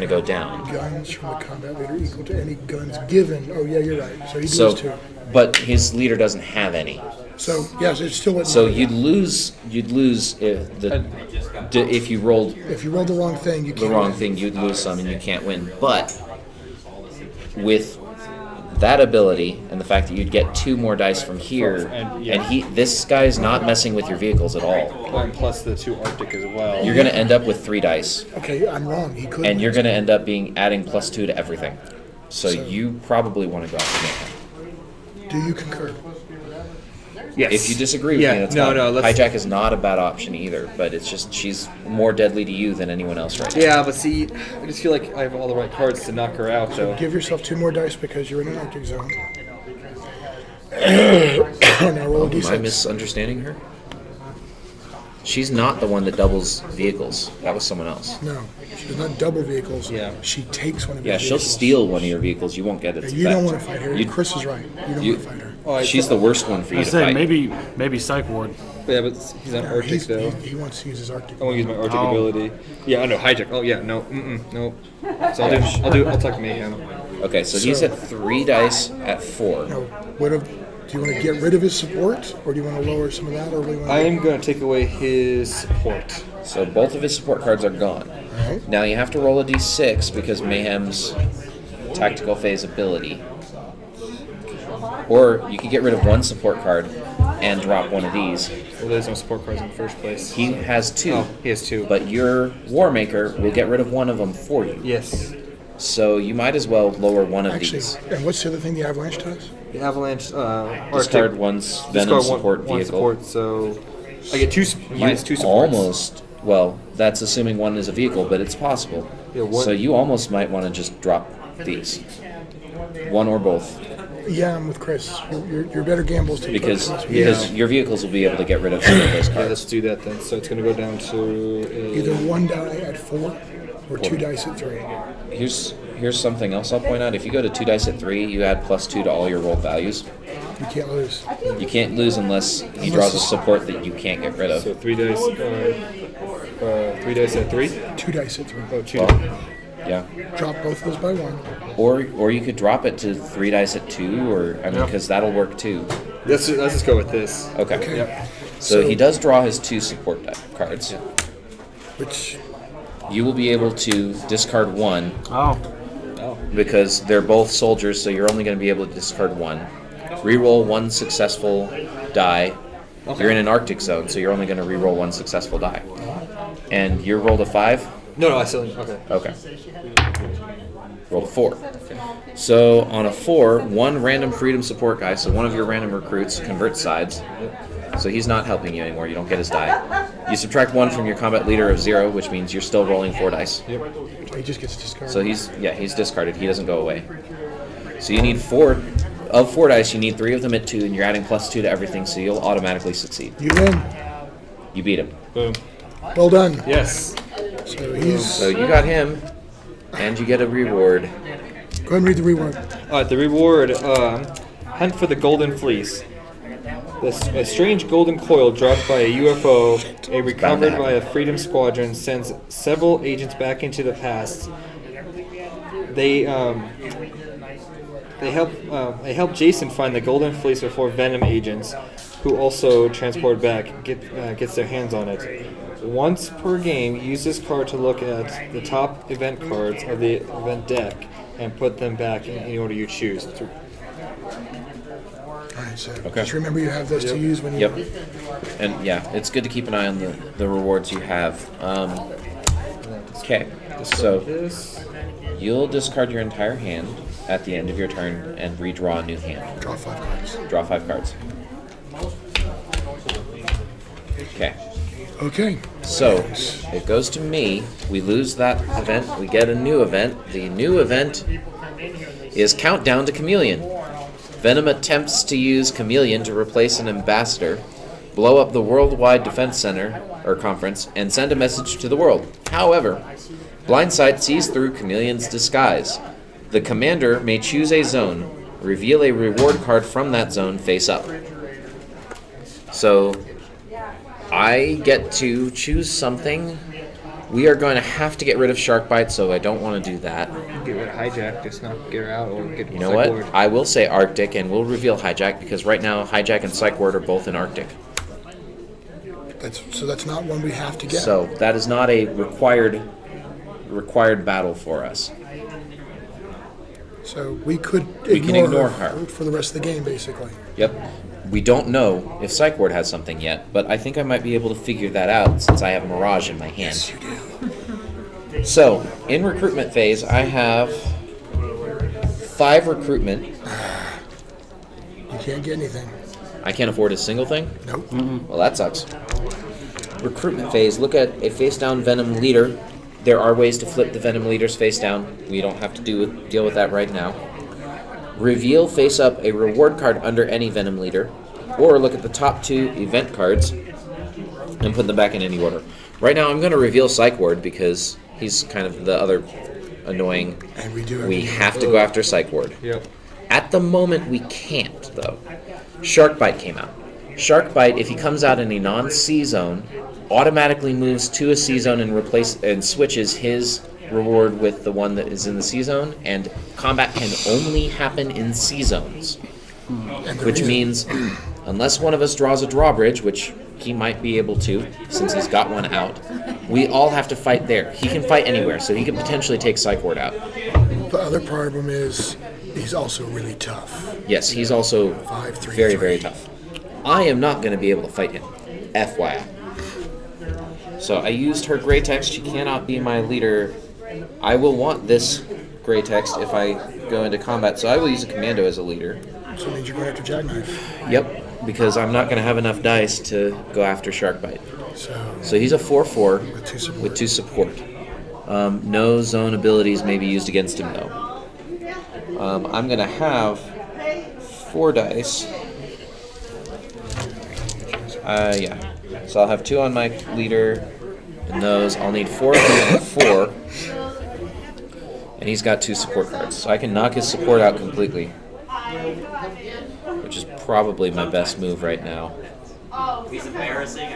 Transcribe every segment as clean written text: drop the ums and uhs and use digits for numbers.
going to go down. Guns from the combat leader equal to any guns given. Oh, yeah, you're right. So he loses 2. But his leader doesn't have any. So, yes, it's still at So you'd lose if you rolled the wrong thing, you can't the wrong win. thing, you'd lose some and you can't win. But with that ability and the fact that you'd get 2 more dice from here, this guy's not messing with your vehicles at all. And plus the 2 Arctic as well. You're going to end up with 3 dice. Okay, I'm wrong. He could. And you're going to end up adding +2 to everything. So you probably want to go after Mayhem. Do you concur? Yes. If you disagree with me, that's fine. Hijack is not a bad option either, but it's just she's more deadly to you than anyone else right now. Yeah, but see, I just feel like I have all the right cards to knock her out, though. Give yourself 2 more dice because you're in an Arctic zone. Now roll a d6. Am I misunderstanding her? She's not the one that doubles vehicles. That was someone else. No, she does not double vehicles. Yeah. She takes one of your Yeah, she'll vehicles. steal one of your vehicles. You won't get it. You don't want to fight her. Chris is right. You don't want to fight her. She's the worst one for you I to say fight. maybe Psych Ward. Yeah, but he's on Arctic, though. He wants to use his Arctic. I want to use my Arctic ability. Yeah, I know, Hijack. Oh, yeah, no, no. So I'll talk Mayhem. Okay, so he's at 3 dice at 4. No, do you want to get rid of his support, or do you want to lower some of that, or what do you want to I am going to take away his support. So both of his support cards are gone. Alright. Now you have to roll a d6 because Mayhem's tactical phase ability. Or you could get rid of 1 support card and drop one of these. Well, there's no support cards in the first place. He has 2. Oh, he has 2. But your War Maker will get rid of one of them for you. Yes. So you might as well lower one of these. And what's the other thing the Avalanche does? The Avalanche, Discard one's Venom support one vehicle. Support, so I get 2 minus 2 supports. Well, that's assuming one is a vehicle, but it's possible. Yeah, what? So you almost might want to just drop these. One or both. Yeah, I'm with Chris. Your better gambles to Because your vehicles will be able to get rid of some of those Yeah, cards. let's do that then. So it's going to go down to either 1 die at 4 or 2 dice at 3. Here's something else I'll point out. If you go to 2 dice at 3, you add +2 to all your rolled values. You can't lose. You can't lose unless he draws a support that you can't get rid of. So 3 dice. 3 dice at 3. 2 dice at 3. Oh, 2. Yeah. Drop both of those by 1. Or you could drop it to 3 dice at 2, or because that'll work too. Let's just go with this. Okay. Yep. So he does draw his 2 support cards. Which You will be able to discard 1 Oh. because they're both soldiers, so you're only going to be able to discard 1. Reroll 1 successful die. You're in an Arctic zone, so you're only going to reroll 1 successful die. And you rolled a 5? No, I still. Okay. Okay. Rolled a 4. So on a 4, 1 random freedom support guy, so one of your random recruits converts sides. So he's not helping you anymore. You don't get his die. You subtract 1 from your combat leader of 0, which means you're still rolling 4 dice. he just gets discarded. So he's discarded. He doesn't go away. So you need 4 of 4 dice. You need 3 of them at 2, and you're adding +2 to everything, so you'll automatically succeed. You win. You beat him. Boom. Well done. Yes. So you got him, and you get a reward. Go ahead and read the reward. All right. The reward: hunt for the golden fleece. A strange golden coil dropped by a UFO, recovered by a Freedom Squadron, sends several agents back into the past. They help Jason find the golden fleece before Venom agents, who also transport back, gets their hands on it. Once per game, use this card to look at the top event cards of the event deck and put them back in any order you choose. Alright, so just remember you have those to use when you... Yep. And yeah, it's good to keep an eye on the rewards you have. Okay, so you'll discard your entire hand at the end of your turn and redraw a new hand. Draw 5 cards. Draw 5 cards. Okay. Okay. So, it goes to me. We lose that event. We get a new event. The new event is Countdown to Chameleon. Venom attempts to use Chameleon to replace an ambassador, blow up the Worldwide Defense Center, or conference, and send a message to the world. However, Blindsight sees through Chameleon's disguise. The commander may choose a zone, reveal a reward card from that zone face up. So, I get to choose something We are going to have to get rid of Shark Bite, so I don't want to do that. Get rid of Hijack, just not get her out, or get You know what? I will say Arctic, and we'll reveal Hijack, because right now Hijack and Psych Ward are both in Arctic. That's not one we have to get. So that is not a required battle for us. So we can ignore her for the rest of the game, basically. Yep. We don't know if Psych Ward has something yet, but I think I might be able to figure that out since I have Mirage in my hand. Yes, you do. So, in recruitment phase, I have 5 recruitment. You can't get anything. I can't afford a single thing? Nope. Well, that sucks. Recruitment phase, look at a face-down Venom leader. There are ways to flip the Venom leaders face down. We don't have to deal with that right now. Reveal face up a reward card under any Venom leader, or look at the top 2 event cards and put them back in any order. Right now I'm going to reveal Psych Ward because he's kind of the other annoying. And we have to go after Psych Ward. Yep. At the moment we can't though. Shark Bite came out. Shark Bite, if he comes out in a non-C zone, automatically moves to a C zone and switches his reward with the one that is in the C zone, and combat can only happen in C zones. Which means, unless one of us draws a drawbridge, which he might be able to, since he's got one out, we all have to fight there. He can fight anywhere, so he could potentially take Psych Ward out. The other problem is he's also really tough. Yes, he's also 5'3", very, very tough. I am not going to be able to fight him, FYI. So I used her gray text. She cannot be my leader. I will want this gray text if I go into combat, so I will use a commando as a leader. So it means you're going after Jackknife. Yep, because I'm not going to have enough dice to go after Shark Bite. So he's a 4/4 with 2 support. No zone abilities may be used against him, though. I'm going to have 4 dice. Yeah. So I'll have 2 on my leader, and those, I'll need 4 of them and 4. And he's got 2 support cards, so I can knock his support out completely. Which is probably my best move right now. He's embarrassing.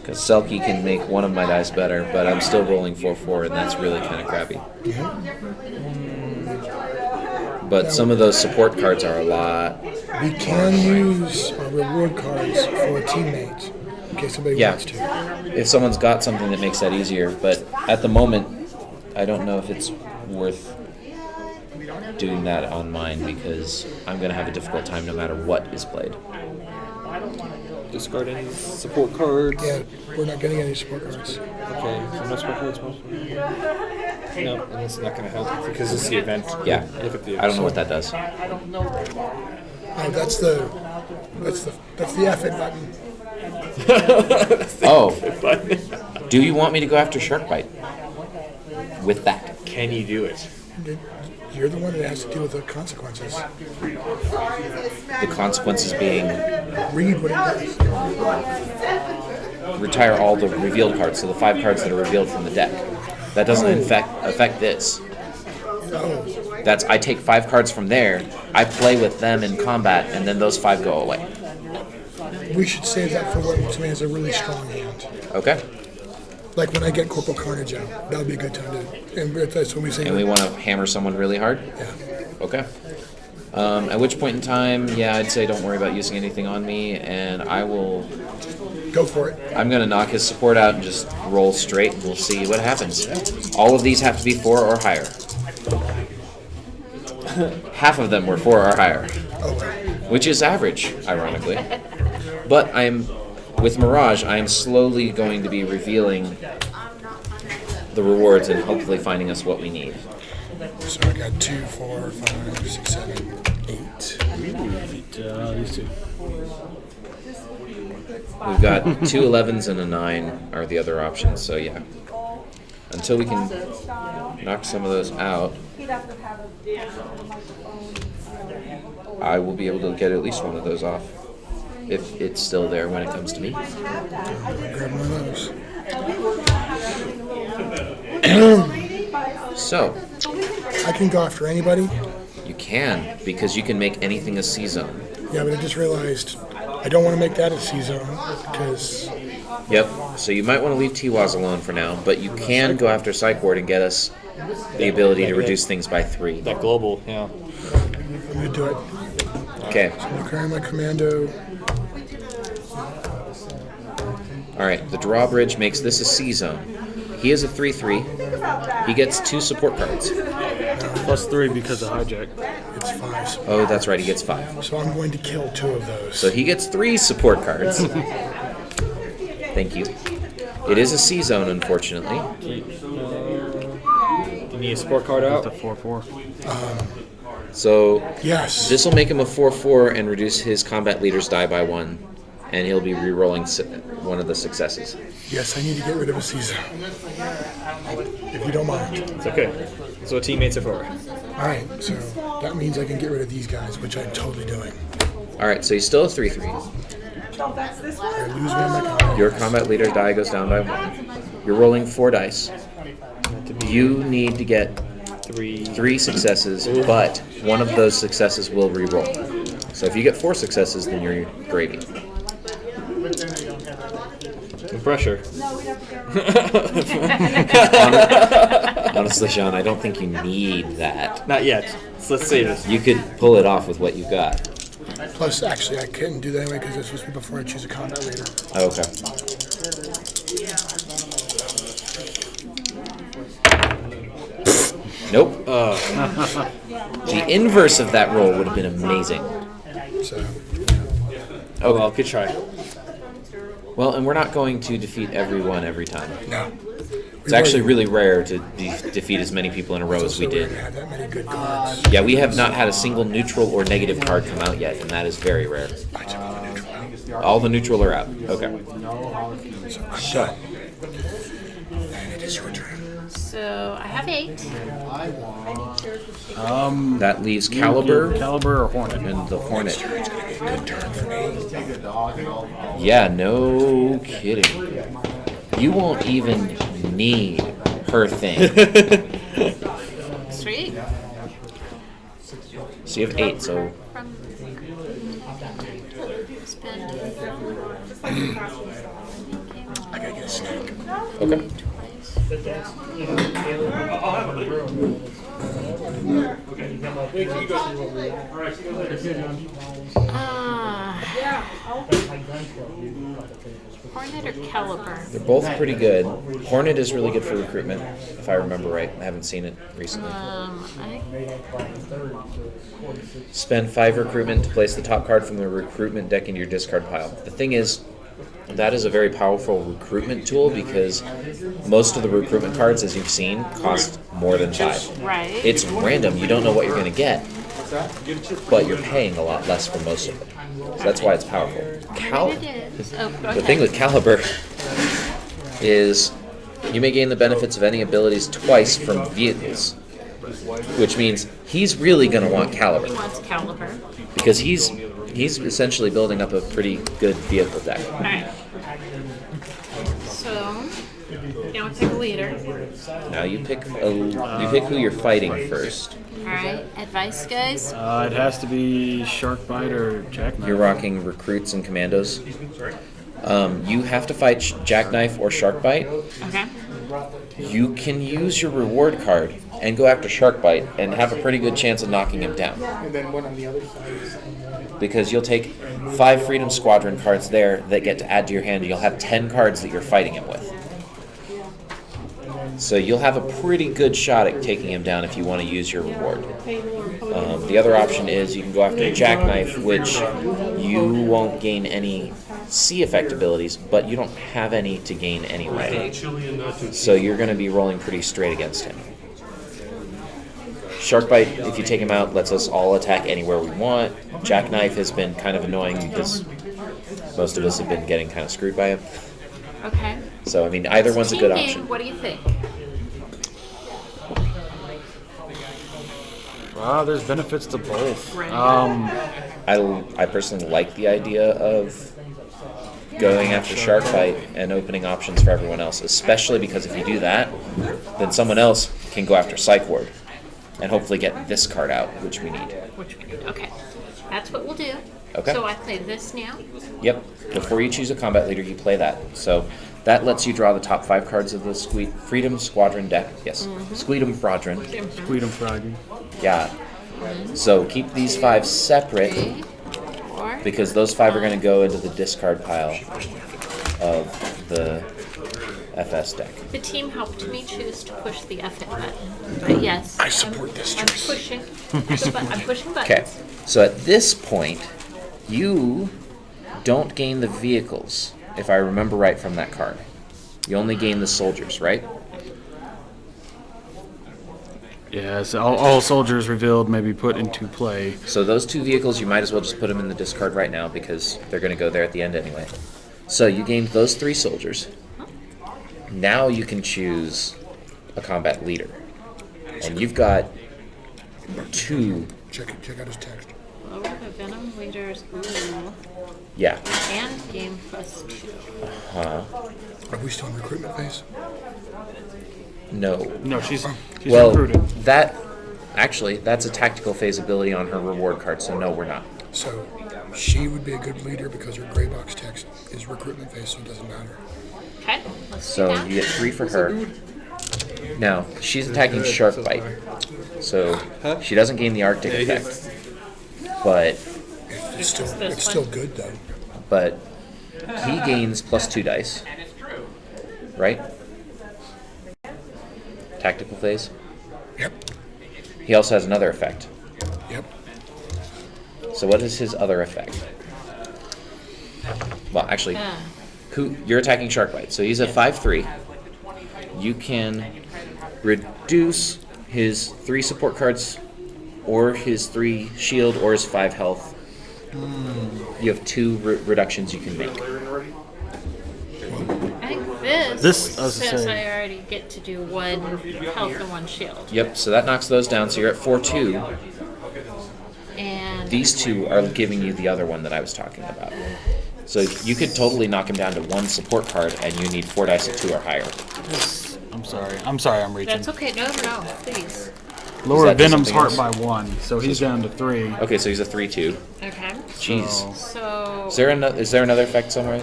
Because Selkie can make one of my dice better, but I'm still rolling 4/4, and that's really kind of crappy. But some of those support cards are a lot. We can use our reward cards for a teammate in case somebody wants to. If someone's got something that makes that easier, but at the moment, I don't know if it's worth doing that on mine because I'm going to have a difficult time no matter what is played. Discard any support cards. Yeah, we're not getting any support cards. Okay, so no support cards. No, and that's not going to help because it's the event. Yeah, Look at the I don't know what that does. Oh, that's the F it button. Oh, do you want me to go after Shark Bite with that? Can you do it? You're the one that has to deal with the consequences. The consequences being Read what it does. retire all the revealed cards, so the 5 cards that are revealed from the deck. That doesn't affect this. Oh, That's I take 5 cards from there, I play with them in combat, and then those 5 go away. we should save that for what to me is a really strong hand. Okay. Like when I get Corporal Carnage out, that would be a good time to. And that's when we say. And we want to hammer someone really hard? Yeah. Okay. At which point in time, yeah, I'd say don't worry about using anything on me, and I will. Go for it. I'm going to knock his support out and just roll straight, and we'll see what happens. All of these have to be 4 or higher. Half of them were 4 or higher, Oh, wow. which is average, ironically. But with Mirage, I am slowly going to be revealing the rewards and hopefully finding us what we need. So I got 2, 4, 5, 6, 7, 8. These 2. We've got 2 11s and a 9 are the other options, so yeah. Until we can knock some of those out, I will be able to get at least one of those off. If it's still there when it comes to me. Grab one of those. So, I can go after anybody. you can, because you can make anything a C zone. Yeah, but I just realized I don't want to make that a C zone because Yep. So you might want to leave Tiwaz alone for now, but you can go after Psych Ward and get us the ability to reduce things by 3. That global, yeah. I'm gonna do it. Okay. I'm carrying my commando. All right. The drawbridge makes this a C zone. He is a 3/3. He gets 2 support cards. +3 because of hijack. It's 5. So, Oh, that's right. He gets 5. so I'm going to kill 2 of those. So he gets 3 support cards. Thank you. It is a C zone, unfortunately. You need a support card It's a out? 4/4. So Yes. this will make him a 4/4 and reduce his combat leader's die by 1, and he'll be re-rolling one of the successes. Yes, I need to get rid of a Caesar. If you don't mind. It's okay. That's what teammates are for. Alright, so that means I can get rid of these guys, which I'm totally doing. All right. So he's still a 3/3. I lose one of my combat. Your combat leader die goes down by 1. You're rolling 4 dice. You need to get 3 successes, but one of those successes will re-roll. So if you get 4 successes, then you're gravy. The pressure. Honestly, Sean, I don't think you need that. Not yet. So let's save this. You could pull it off with what you got. Plus, actually, I couldn't do that anyway because it's supposed to be before I choose a combat leader. Oh, okay. Nope. The inverse of that roll would have been amazing. So, Oh well, good try. Well, and we're not going to defeat everyone every time. no. It's actually really rare to defeat as many people in a row as we did. Have that many good cards. Yeah, we have not had a single neutral or negative card come out yet, and that is very rare. I took all the neutral out. All the neutral are out. Okay. So, I'm done. And it is your turn. So I have 8. That leaves Caliber Caliber or Hornet? and the Hornet. It's going to be a good turn for me. Yeah, no kidding. You won't even need her thing. Sweet. So you have 8, so From spend I got to get a snack. okay. Hornet or Caliber? They're both pretty good. Hornet is really good for recruitment, if I remember right. I haven't seen it recently. I Spend 5 recruitment to place the top card from the recruitment deck into your discard pile. The thing is, that is a very powerful recruitment tool because most of the recruitment cards, as you've seen, cost more than 5. right. It's random. You don't know what you're going to get, but you're paying a lot less for most of it. So that's why it's powerful. It is. Oh, The thing with Caliber is you may gain the benefits of any abilities twice from vehicles, which means he's really going to want Caliber He wants Caliber. because he's essentially building up a pretty good vehicle deck. All right. So now we pick a leader. Now you pick who you're fighting first. All right. Advice, guys. It has to be Sharkbite or Jackknife. You're rocking recruits and commandos. You have to fight Jackknife or Sharkbite. Okay. You can use your reward card and go after Sharkbite and have a pretty good chance of knocking him down. Because you'll take 5 Freedom Squadron cards there that get to add to your hand. You'll have 10 cards that you're fighting him with. So you'll have a pretty good shot at taking him down if you want to use your reward. The other option is you can go after Jackknife, which you won't gain any C effect abilities, but you don't have any to gain anyway. So you're going to be rolling pretty straight against him. Sharkbite, if you take him out, lets us all attack anywhere we want. Jackknife has been kind of annoying because most of us have been getting kind of screwed by him. Okay. So, I mean, either one's a Team good game, option. What do you think? There's benefits to both. Right. I personally like the idea of going after Sharkbite and opening options for everyone else, especially because if you do that, then someone else can go after Psych Ward and hopefully get this card out, which we need. Which we need. Okay. That's what we'll do. Okay. So I play this now. Yep. Before you choose a combat leader, you play that. So that lets you draw the top 5 cards of the Freedom Squadron deck. Yes. Squedum Squadron. Freedom Froggy. Yeah. So keep these 5 separate 3, 4. because those 5 are going to go into the discard pile of the FS deck. The team helped me choose to push the F button. But yes, I support this I'm choice. pushing. I'm pushing buttons. Okay. So at this point, you don't gain the vehicles, if I remember right from that card. You only gain the soldiers, right? Yes, all soldiers revealed may be put into play. So those 2 vehicles, you might as well just put them in the discard right now because they're going to go there at the end anyway. So you gained those 3 soldiers. Now you can choose a combat leader. And you've got 2. Check out his text. Lower the Venom leaders. Ooh. Yeah. And game +2. Huh. Are we still in recruitment phase? No. No, she's Well, recruited. that's a tactical phase ability on her reward card, so no, we're not. So she would be a good leader because her gray box text is recruitment phase, so it doesn't matter. Okay, let's do So that. you get 3 for her. Now, she's attacking Shark Bite, so she doesn't gain the Arctic effect. But It's still this it's still one? good though. but he gains +2 dice, right? Tactical phase. Yep. He also has another effect. Yep. So what is his other effect? Well, actually, Ah. you're attacking Shark Bite, so he's a 5/3. You can reduce his 3 support cards, or his 3 shield, or his 5 health. You have 2 reductions you can make. I think this, This, I was gonna says say- I already get to do 1 health and 1 shield. Yep, so that knocks those down, so you're at 4/2. And These 2 are giving you the other one that I was talking about. So you could totally knock him down to 1 support card, and you need 4 dice of 2 or higher. I'm sorry, I'm reaching. that's okay. No, please. Lower that just Venom's something heart else? by 1, so he's down to 3. Okay, so he's a 3/2. Okay. Jeez. So Is there another effect somewhere?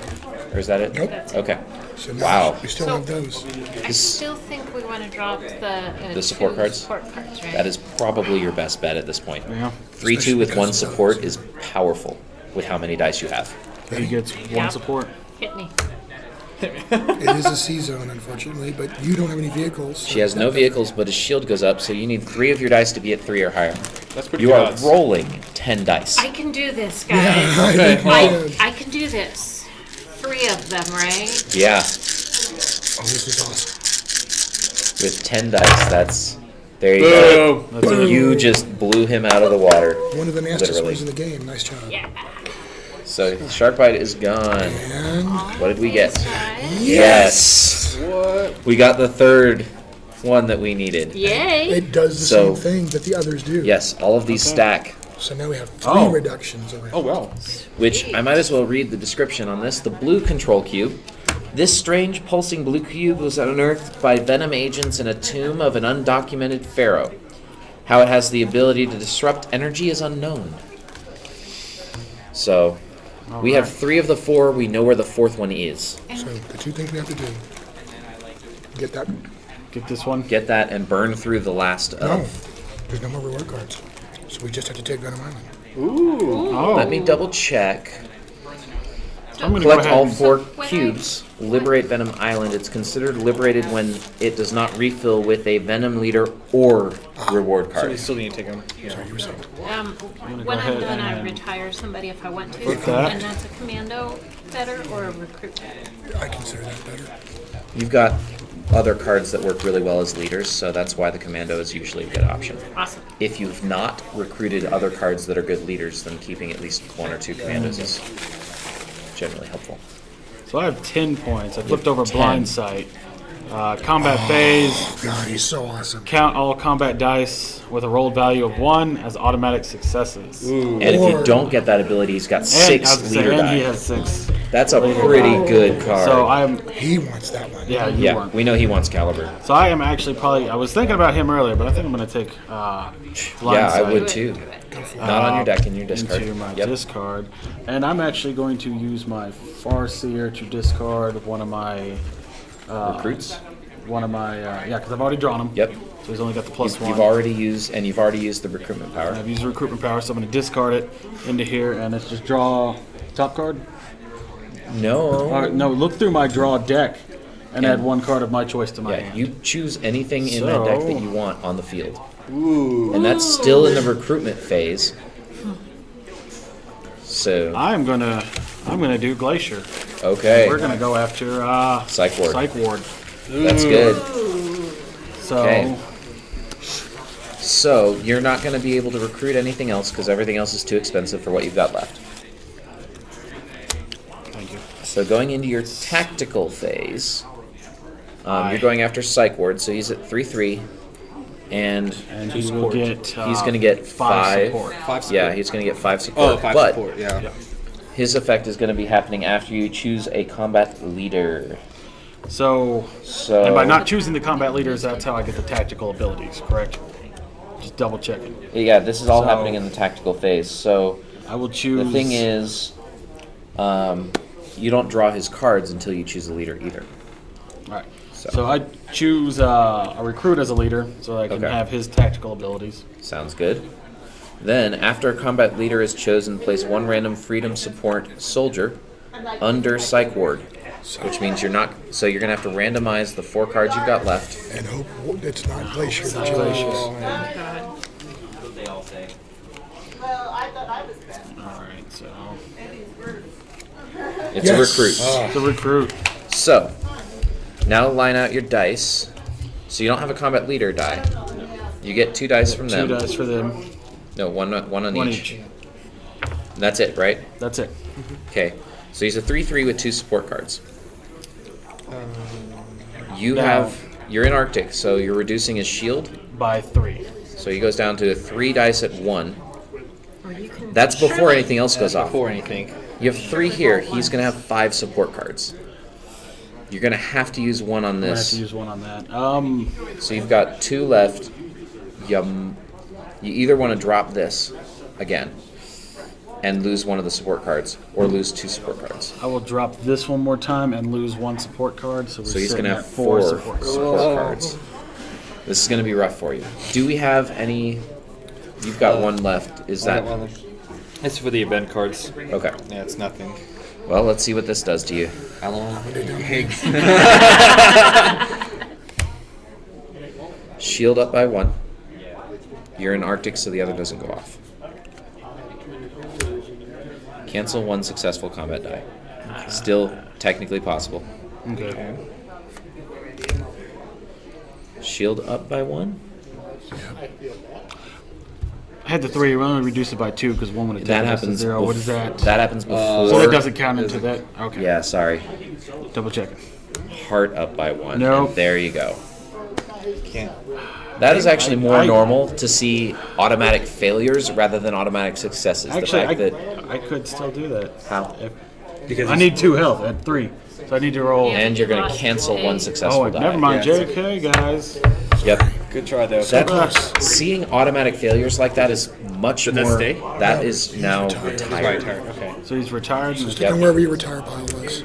Or is that it? Nope. Okay. So now Wow. we still So- have those. I still think we want to drop The support 2 cards? Support cards, right? That is probably your best bet at this point. Yeah. 3/2 with Especially 1 because of support those. is powerful with how many dice you have. He gets 1 Yeah. support. Hit me. It is a C zone, unfortunately, but you don't have any vehicles. She has no vehicles, but his shield goes up, so you need 3 of your dice to be at 3 or higher. That's pretty You good are odds. rolling 10 dice. I can do this, guys. I think we did. I can do this. 3 of them, right? Yeah, Oh, this is awesome. with 10 dice, that's... There you go. That's You just blew him out of the water. One of the nastiest Literally. ones in the game. Nice job. Yeah. So Shark Bite is gone. And What did we get? Right. Yes! What? We got the 3rd one that we needed. Yay. it does the So- same thing that the others do. Yes, all of these stack. So now we have 3 Oh. reductions around. Oh, well. Which I might as well read the description on this. The blue control cube. This strange pulsing blue cube was unearthed by Venom agents in a tomb of an undocumented pharaoh. How it has the ability to disrupt energy is unknown. So, we have 3 of the 4. We know where the 4th one is. So the 2 things we have to do: get that. Get this one. Get that and burn through the last No, of. there's no more reward cards. So we just have to take Venom Island. Oh. Let me double check. I'm gonna Collect go ahead all and- 4 when I- cubes. Liberate Venom Island. It's considered liberated when it does not refill with a Venom leader or reward So we card. still need to take them. Sorry, you were saying. When ahead I'm done, I and retire somebody if I want to. put that. And that's a commando better or a recruit better? I consider that better. You've got other cards that work really well as leaders, so that's why the commando is usually a good option. Awesome. If you've not recruited other cards that are good leaders, then keeping at least 1 or 2 commandos is generally helpful. So I have 10 points. I flipped over 10. blind sight. Combat phase. God, he's so awesome. Count all combat dice with a rolled value of 1 as automatic successes. And if you Or- don't get that ability, he's got And, 6 I was gonna say, leader and he die. has 6. That's a pretty good card. So I'm, He wants that one. yeah, you yeah, want. we know he wants Caliber. So I am actually probably, I was thinking about him earlier, but I think I'm going to take Yeah, I would too. Not on your deck, in your discard. into my Yep. discard. And I'm actually going to use my Farseer to discard one of my, Recruits? yeah, because I've already drawn him. Yep. So he's only got the plus one. You've already used the recruitment power. I've used recruitment power, so I'm going to discard it into here, and it's just draw top card. No. No, look through my draw deck and add one card of my choice to my Yeah, hand. you choose anything in that deck that So- you want on the field. Ooh. And that's still in the recruitment phase. So, I'm gonna do Glacier. okay. We're gonna go after Psych Ward. Psych Ward. That's good. So Okay. So, you're not going to be able to recruit anything else because everything else is too expensive for what you've got left. thank you. So, going into your tactical phase, you're going after Psych Ward, so he's at 3/3. And And he will get. he's going to get 5. support. 5 support. Yeah, he's going to get 5 support. Oh, 5 but support, yeah. his effect is going to be happening after you choose a combat leader. So, So, and by not choosing the combat leaders, that's how I get the tactical abilities. Correct. Just double checking. yeah, this is all So- happening in the tactical phase. So, I will choose. the thing is, you don't draw his cards until you choose a leader either. All right. So- So I choose a recruit as a leader, so I can Okay. have his tactical abilities. Sounds good. Then, after a combat leader is chosen, place one random freedom support soldier under Psych Ward, which means you're not. So you're gonna have to randomize the 4 cards you've got left. And hope it's not Glacier. that you Glacier. lose. God. What they all say. All right. So It's Yes. a recruit. the recruit. So, now line out your dice. So you don't have a combat leader die. You get 2 dice from 2 them. dice for them. No, one on One each. each. And that's it, right? That's it. Okay. So he's a 3/3 with 2 support cards. You Now- have. You're in Arctic, so you're reducing his shield. By 3. So he goes down to 3 dice at 1. Or you can That's before anything else goes off. Before anything. You have 3 here. He's going to have 5 support cards. You're going to have to use one on I'm gonna have this. to use one on that. So you've got 2 left. You either want to drop this again and lose one of the support cards, or lose 2 support cards. I will drop this one more time and lose 1 support card. So we're So he's sitting going to have at 4 support support cards. cards. This is going to be rough for you. Do we have any? You've got 1 left. Is that It's for the event cards. okay? Yeah, it's nothing. Well, let's see what this does to you. How long? Shield up by 1. You're in Arctic, so the other doesn't go off. Cancel 1 successful combat die. Still technically possible. Okay. Shield up by 1. I had the 3. We only reduced it by 2 because 1 would have That taken us to happens. 0. What is that? That happens before. So that doesn't count into that. Okay. Yeah, sorry. Double check. Heart up by 1. Nope. And there you go. Can't. That is actually more I- normal to see automatic failures rather than automatic successes. Actually, the fact that I could still do that. how Because I need 2 health at 3, so I need to roll. Yeah. and you're going to Lost cancel eight. 1 successful Oh, die. never mind. Yeah, JK, guys. Yep. Good try though. That, seeing automatic failures like that is much Did that more. stay? That is now Right, retired. okay. So he's retired. And Yep. And wherever your retire pile was.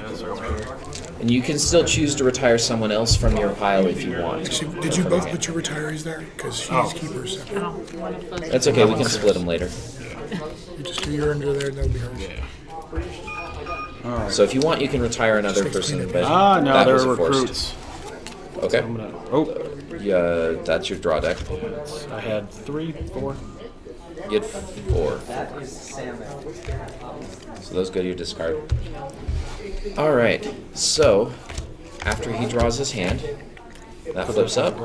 And you can still choose to retire someone else from your pile if you want. Actually, did you both put your retirees there? Because she's keepers. Oh, one of those. That's okay. We can split them later. You just do your under there, and that'll be hers. So if you want, you can retire another person. But Ah, no, that they're was forced. recruits. Okay. I'm gonna. Oh, Yeah, that's your draw deck. I had 3, 4. You had 4. So those go to your discard. All right. So after he draws his hand, that flips up.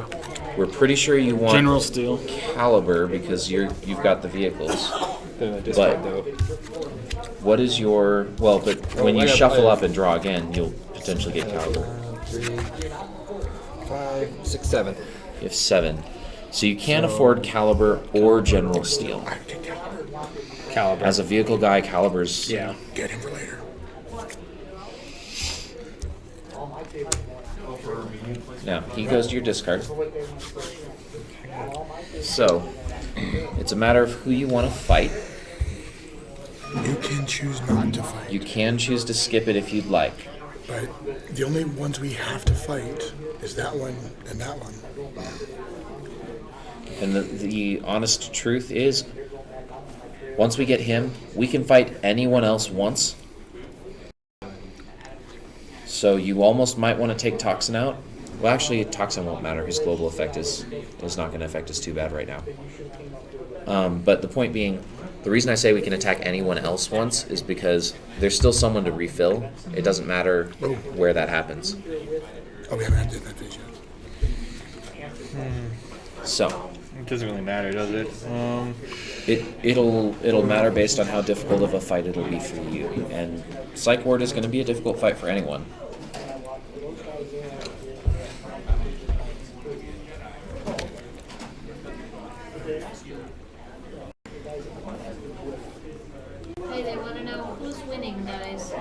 We're pretty sure you want General Steel. Caliber because you've got the vehicles. Discard But- though. What is your but when you I got- shuffle up and draw again, you'll potentially get Caliber. 3, 5, 6, 7. You have 7. So you can't afford Caliber or General Steel. Caliber. As a vehicle guy, Caliber's yeah. Get him for later. Now, he goes to your discard. So, it's a matter of who you want to fight. You can choose not to fight. You can choose to skip it if you'd like. But the only ones we have to fight is that one and that one. And the honest truth is, once we get him, we can fight anyone else once. So you almost might want to take Toxin out. Well, actually, Toxin won't matter. His global effect is not going to affect us too bad right now. But the point being, the reason I say we can attack anyone else once is because there's still someone to refill. It doesn't matter where that happens. Oh, we haven't had that phase yet. So It doesn't really matter, does it? it'll matter based on how difficult of a fight it'll be for you. And Psych Ward is going to be a difficult fight for anyone. Hey, they want to know who's winning, guys.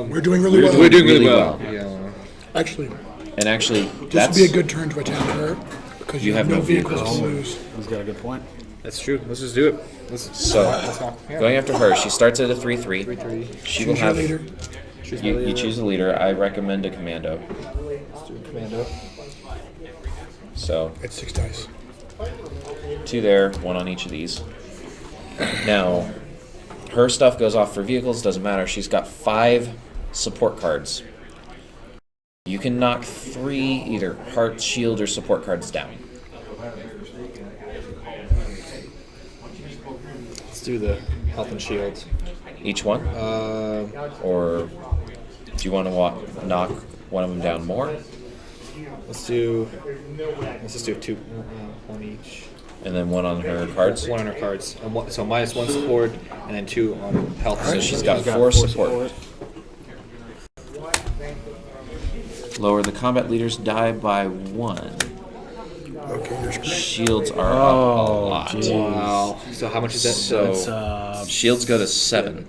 We're doing really well. We're doing really Really well. well. Yeah. Actually, And actually, this that's would be a good turn to attack her because you have no vehicles to lose. He's got a good point. That's true. Let's just do it. Let's so knock. Yeah. going after her. She starts at a 3/3. 3/3. She will Choose your have. leader. You choose a leader. I recommend a commando. Let's do commando. So It's 6 dice. 2 there, 1 on each of these. Now, her stuff goes off for vehicles. Doesn't matter. She's got 5 support cards. You can knock 3 either heart, shield, or support cards down. Let's do the health and shield. Each one, or do you want to knock one of them down more? Let's just do 2, 1 each. And then 1 on her cards. 1 on her cards. So minus 1 support, and then 2 on health. So she's got 4 support. Lower the combat leader's die by 1. Okay, you're screwed. Shields are up a lot. Wow. So how much is that? So shields go to 7.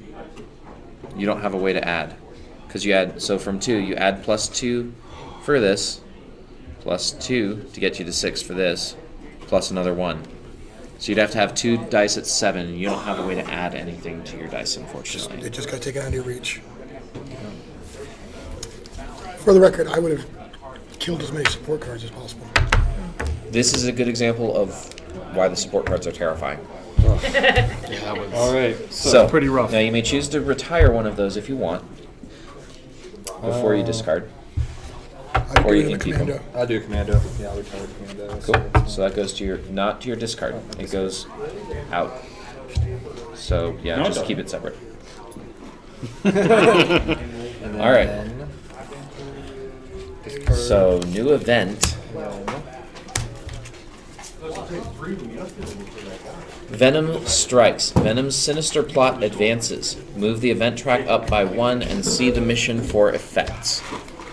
You don't have a way to add, because you add. So from 2, you add +2 for this, +2 to get you to 6 for this, plus another 1. So you'd have to have 2 dice at 7. And you don't have a way to add anything to your dice, unfortunately. It just got taken out of your reach. For the record, I would have killed as many support cards as possible. This is a good example of why the support cards are terrifying. All right. So pretty rough. Now you may choose to retire one of those if you want before you discard. I'd Or go you to can the keep commando. I'll do a commando. Yeah, I'll retire the commando. Cool. So that goes to your not to your discard. It goes out. So yeah, No, it just doesn't. keep it separate. And then All right. discard. So new event. Venom strikes. Venom's sinister plot advances. Move the event track up by 1 and see the mission for effects.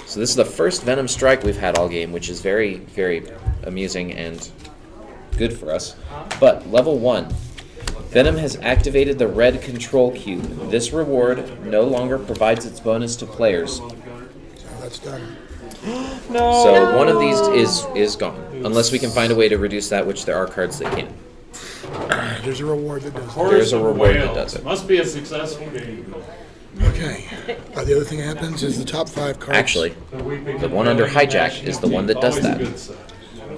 So this is the first Venom strike we've had all game, which is very, very amusing and good for us. But level 1. Venom has activated the red control cube. This reward no longer provides its bonus to players. So that's done. So one of these is gone. Unless we can find a way to reduce that, which there are cards that can. There's a reward that does that. There's a reward that does it. Must be a successful game. Okay. The other thing that happens is the top 5 cards. Actually, the one under hijack is the one that does that.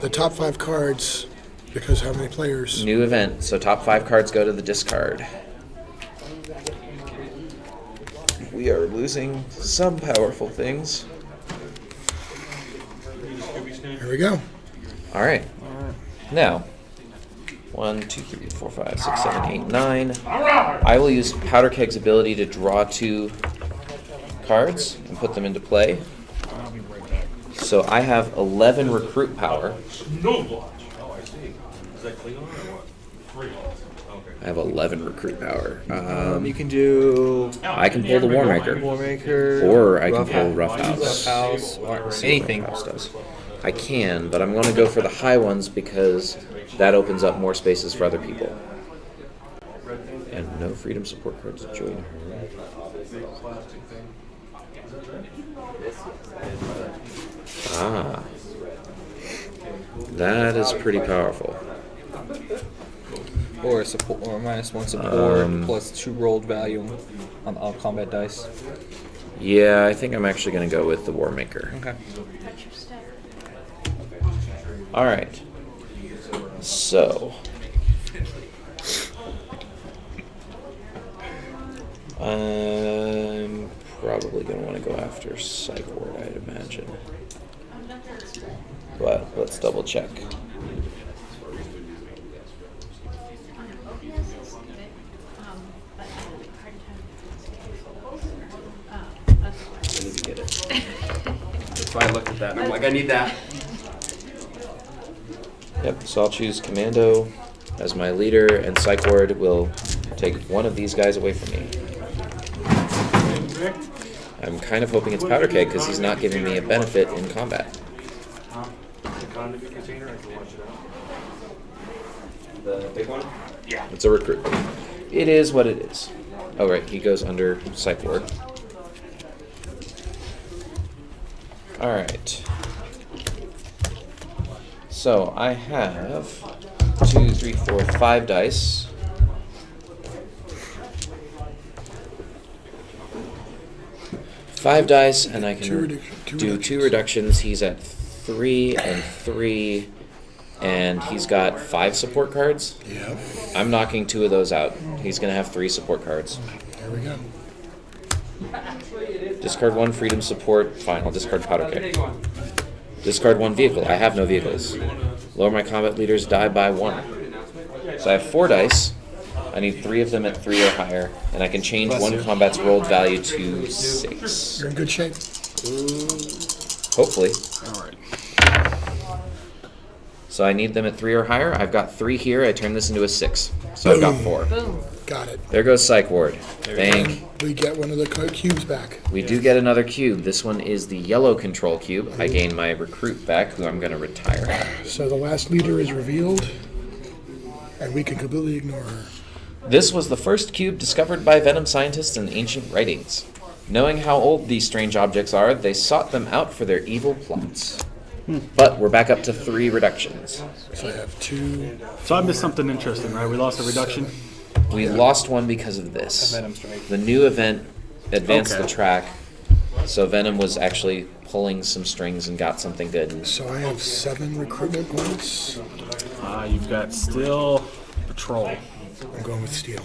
The top 5 cards, because how many players? New event, so top 5 cards go to the discard. We are losing some powerful things. Here we go. All right. Now, 1, 2, 3, 4, 5, 6, 7, 8, 9. I will use Powder Keg's ability to draw 2 cards and put them into play. So I have 11 recruit power. No blotch. Oh, I see. Is that Klingon or what? 3. Okay. I have 11 recruit power. You can do I can pull the War Maker, Warmaker, or I can pull Rough Rough House. House, or See what anything. Rough House does. I can, but I'm going to go for the high ones because that opens up more spaces for other people. And no freedom support cards to join her. Ah. That is pretty powerful. Or support, or -1 support plus 2 rolled value on all combat dice. Yeah, I think I'm actually going to go with the War Maker. Okay. Alright. So. I'm probably going to want to go after Psych Ward, I'd imagine. But let's double check. I need to get it. That's why I looked at that and I'm like, I need that. Yep, so I'll choose Commando as my leader, and Psych Ward will take one of these guys away from me. I'm kind of hoping it's Powder Keg because he's not giving me a benefit in combat. The big one? It's a recruit. It is what it is. Oh, right, he goes under Psych Ward. Alright. So I have 2, 3, 4, 5 dice. Five dice, and I can do 2 reductions. He's at 3 and 3, and he's got 5 support cards. Yep. I'm knocking 2 of those out. He's going to have 3 support cards. There we go. Discard 1 freedom support. Fine, I'll discard Powder Keg. Discard 1 vehicle. I have no vehicles. Lower my combat leader's die by 1. So I have 4 dice. I need 3 of them at 3 or higher, and I can change one combat's rolled value to 6. You're in good shape. Hopefully. All right. So I need them at 3 or higher. I've got 3 here. I turn this into a 6. So I've got 4. Boom. Got it. There goes Psych Ward. Bang. We get one of the cubes back. We do get another cube. This one is the yellow control cube. I gain my recruit back, who I'm going to retire. So the last leader is revealed, and we can completely ignore her. This was the first cube discovered by Venom scientists in ancient writings. Knowing how old these strange objects are, they sought them out for their evil plots. But we're back up to 3 reductions. So I have 2. So I missed something interesting, right? We lost a reduction. We lost one because of this. Venom strike. The new event advanced Okay. the track, so Venom was actually pulling some strings and got something good. So I have 7 recruitment points. You've got Steel Patrol. I'm going with steel.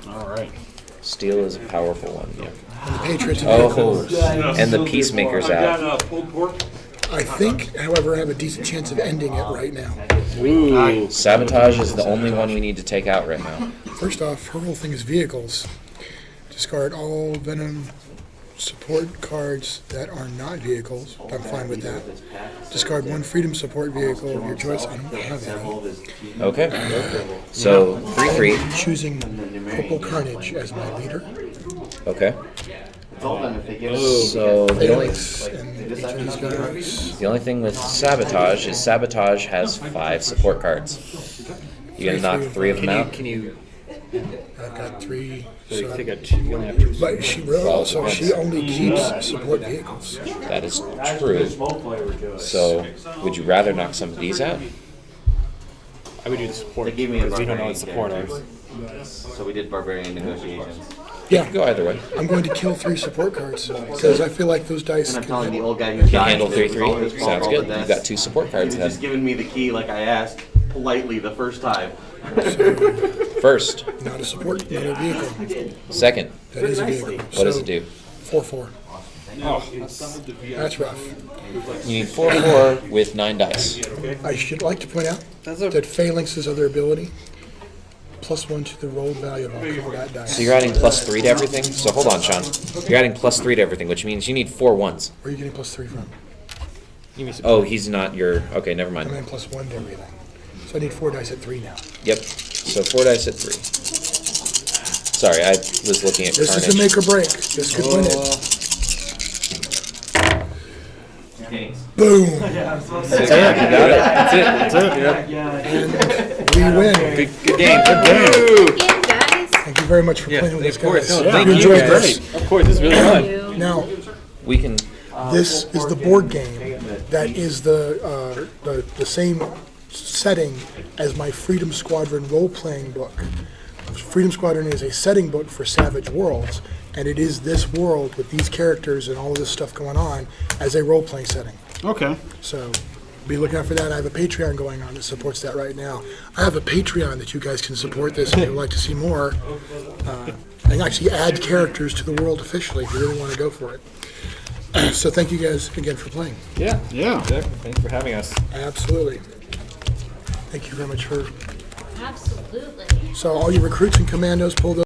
All right. Steel is a powerful one, yeah. And the Patriots and Oh, vehicles. and the Peacemaker's out. Pulled pork? I think, however, I have a decent chance of ending it right now. Ooh. Sabotage is the only one we need to take out right now. First off, her whole thing is vehicles. Discard all Venom support cards that are not vehicles. I'm fine with that. Discard 1 freedom support vehicle of your choice. I don't have any. Okay. So, 3-3. I'm choosing Purple Carnage as my leader. Okay. Oh. So, Phalanx and each of these guys. the only thing with Sabotage is Sabotage has 5 support cards. You gonna knock 3 of them out? Can you? I've got 3. So you So take a. You only have 2. but she will also, she only keeps support vehicles. That is true. So, would you rather knock some of these out? I would do the support. They gave me a because we don't know barbarian what support is. So we did barbarian negotiations. Yeah, Go either way. I'm going to kill 3 support cards because I feel like those dice And I'm can telling the hit. old guy who Can died handle that it was all 3-3. his fault, Sounds all good. the You've deaths. got 2 support He cards was just then. giving me the key like I asked politely the first time. First. Not a support, not a vehicle. Second. That is a vehicle. What does it do? 4/4. That's rough. You need 4/4 with 9 dice. I should like to point out that Phalanx is other ability. +1 to the rolled value of all combat dice. So you're adding +3 to everything? So hold on, Sean. You're adding +3 to everything, which means you need 4 ones. Where are you getting +3 from? You mean support. Oh, he's not your... Okay, never I'm mind. in +1 to everything. So I need 4 dice at 3 now. Yep. So 4 dice at 3. Sorry, I was looking at This is a Carnage. make or break. This could win it. Boom! That's it. You got it. That's it. Yep. We win. Good game. Good game. Again, guys. Thank you very much for playing with us, guys. No, Yeah, thank you you. enjoyed Great. this. Of course, this is really fun. You. Now, We can... this is the board game that is the same setting as my Freedom Squadron role-playing book. Freedom Squadron is a setting book for Savage Worlds, and it is this world with these characters and all of this stuff going on as a role-playing setting. Okay. So be looking out for that. I have a Patreon going on that supports that right now. I have a Patreon that you guys can support this if you'd like to see more. And actually add characters to the world officially if you really want to go for it. So thank you guys again for playing. Yeah. Yeah. Exactly. Thanks for having us. Absolutely. Thank you very much for... Absolutely. So all your recruits and commandos pull those